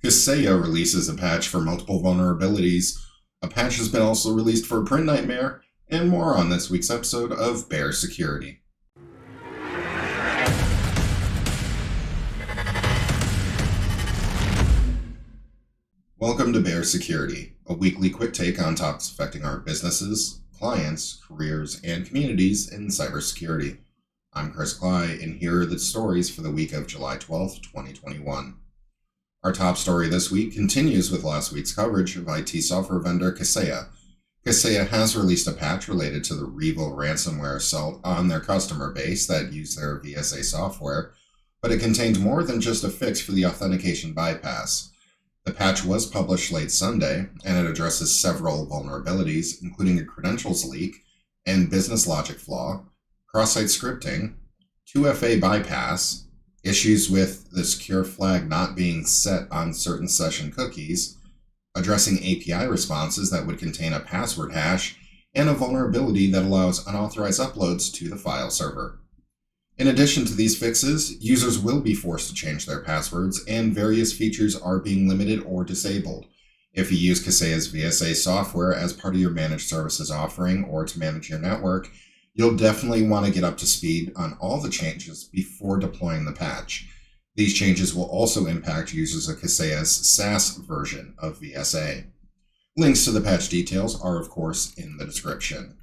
Kaseya releases a patch for multiple vulnerabilities. A patch has been also released for PrintNightmare, and more on this week's episode of Bear Security. Welcome to Bear Security, a weekly quick take on topics affecting our businesses, clients, careers, and communities in cybersecurity. I'm Chris Cly, and here are the stories for the week of July 12th, 2021. Our top story this week continues with last week's coverage of IT software vendor Kaseya. Kaseya has released a patch related to the REvil ransomware assault on their customer base that used their VSA software, but it contained more than just a fix for the authentication bypass. The patch was published late Sunday, and it addresses several vulnerabilities, including a credentials leak and business logic flaw, cross-site scripting, 2FA bypass, issues with the secure flag not being set on certain session cookies, addressing API responses that would contain a password hash, and a vulnerability that allows unauthorized uploads to the file server. In addition to these fixes, users will be forced to change their passwords, and various features are being limited or disabled. If you use Kaseya's VSA software as part of your managed services offering or to manage your network, you'll definitely want to get up to speed on all the changes before deploying the patch. These changes will also impact users of Kaseya's SaaS version of VSA. Links to the patch details are, of course, in the description.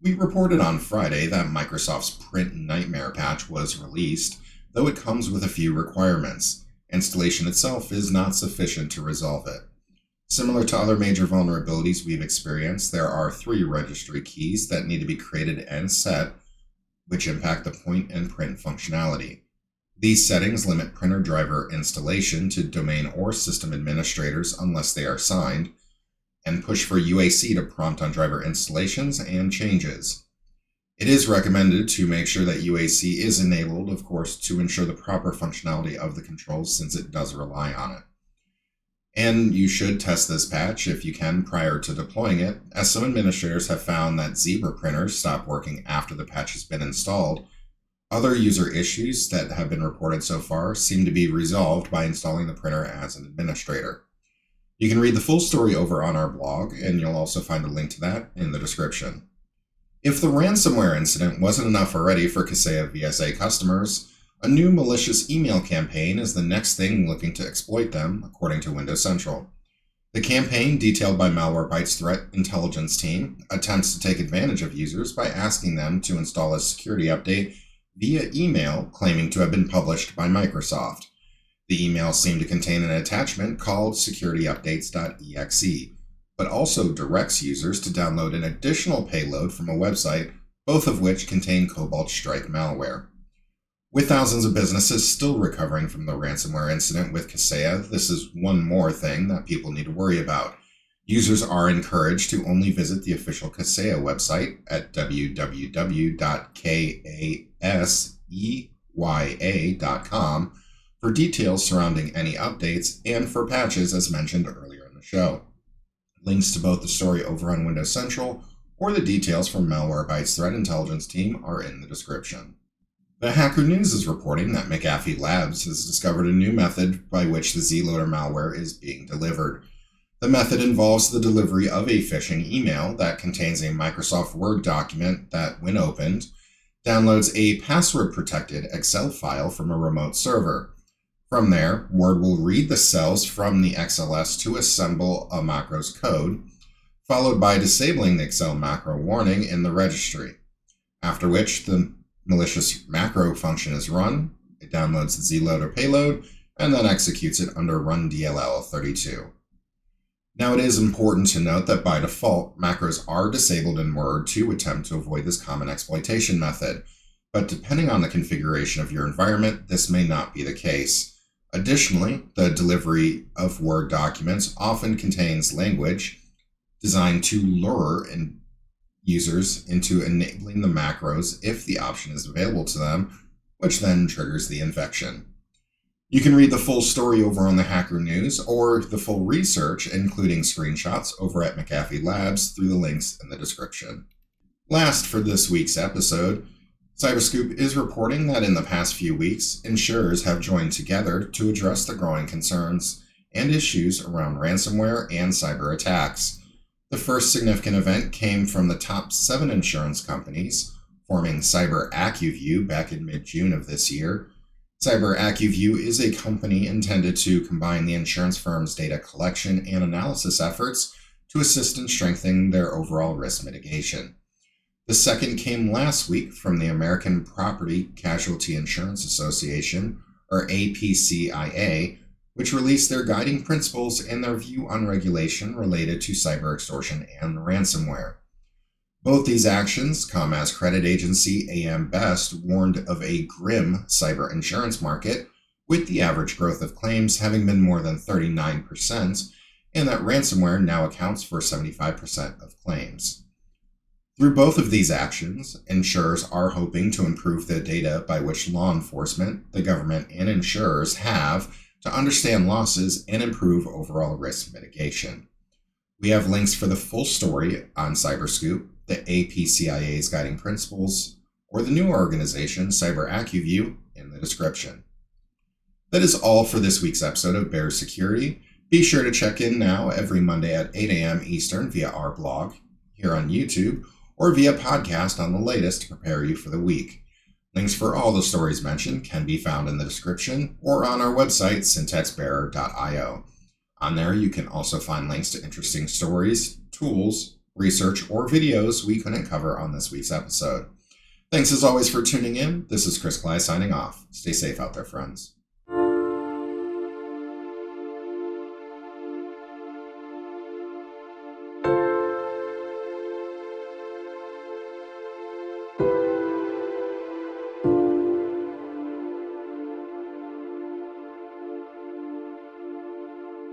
We reported on Friday that Microsoft's PrintNightmare patch was released, though it comes with a few requirements. Installation itself is not sufficient to resolve it. Similar to other major vulnerabilities we've experienced, there are 3 registry keys that need to be created and set, which impact the point and print functionality. These settings limit printer driver installation to domain or system administrators unless they are signed, and push for UAC to prompt on driver installations and changes. It is recommended to make sure that UAC is enabled, of course, to ensure the proper functionality of the controls since it does rely on it. And you should test this patch if you can prior to deploying it, as some administrators have found that Zebra printers stop working after the patch has been installed. Other user issues that have been reported so far seem to be resolved by installing the printer as an administrator. You can read the full story over on our blog, and you'll also find a link to that in the description. If the ransomware incident wasn't enough already for Kaseya VSA customers, a new malicious email campaign is the next thing looking to exploit them, according to Windows Central. The campaign, detailed by Malwarebytes' threat intelligence team, attempts to take advantage of users by asking them to install a security update via email claiming to have been published by Microsoft. The emails seem to contain an attachment called securityupdates.exe, but also directs users to download an additional payload from a website, both of which contain Cobalt Strike malware. With thousands of businesses still recovering from the ransomware incident with Kaseya, this is one more thing that people need to worry about. Users are encouraged to only visit the official Kaseya website at www.kaseya.com for details surrounding any updates and for patches as mentioned earlier in the show. Links to both the story over on Windows Central or the details from Malwarebytes' threat intelligence team are in the description. The Hacker News is reporting that McAfee Labs has discovered a new method by which the Zloader malware is being delivered. The method involves the delivery of a phishing email that contains a Microsoft Word document that, when opened, downloads a password-protected Excel file from a remote server. From there, Word will read the cells from the XLS to assemble a macro's code, followed by disabling the Excel macro warning in the registry, after which the malicious macro function is run, it downloads the Zloader payload, and then executes it under run DLL 32. Now it is important to note that by default, macros are disabled in Word to attempt to avoid this common exploitation method, but depending on the configuration of your environment, this may not be the case. Additionally, the delivery of Word documents often contains language designed to lure users into enabling the macros if the option is available to them, which then triggers the infection. You can read the full story over on the Hacker News or the full research, including screenshots, over at McAfee Labs through the links in the description. Last for this week's episode, Cyberscoop is reporting that in the past few weeks, insurers have joined together to address the growing concerns and issues around ransomware and cyber attacks. The first significant event came from the top 7 insurance companies, forming Cyber AccuView back in mid-June of this year. Cyber AccuView is a company intended to combine the insurance firm's data collection and analysis efforts to assist in strengthening their overall risk mitigation. The second came last week from the American Property Casualty Insurance Association, or APCIA, which released their guiding principles and their view on regulation related to cyber extortion and ransomware. Both these actions come as credit agency AM Best warned of a grim cyber insurance market, with the average growth of claims having been more than 39%, and that ransomware now accounts for 75% of claims. Through both of these actions, insurers are hoping to improve the data by which law enforcement, the government, and insurers have to understand losses and improve overall risk mitigation. We have links for the full story on CyberScoop, the APCIA's guiding principles, or the new organization, Cyber AccuView, in the description. That is all for this week's episode of Bear Security. Be sure to check in now every Monday at 8 a.m. Eastern via our blog, here on YouTube, or via podcast on the latest to prepare you for the week. Links for all the stories mentioned can be found in the description or on our website, syntaxbearer.io. On there, you can also find links to interesting stories, tools, research, or videos we couldn't cover on this week's episode. Thanks as always for tuning in. This is Chris Cly signing off. Stay safe out there, friends.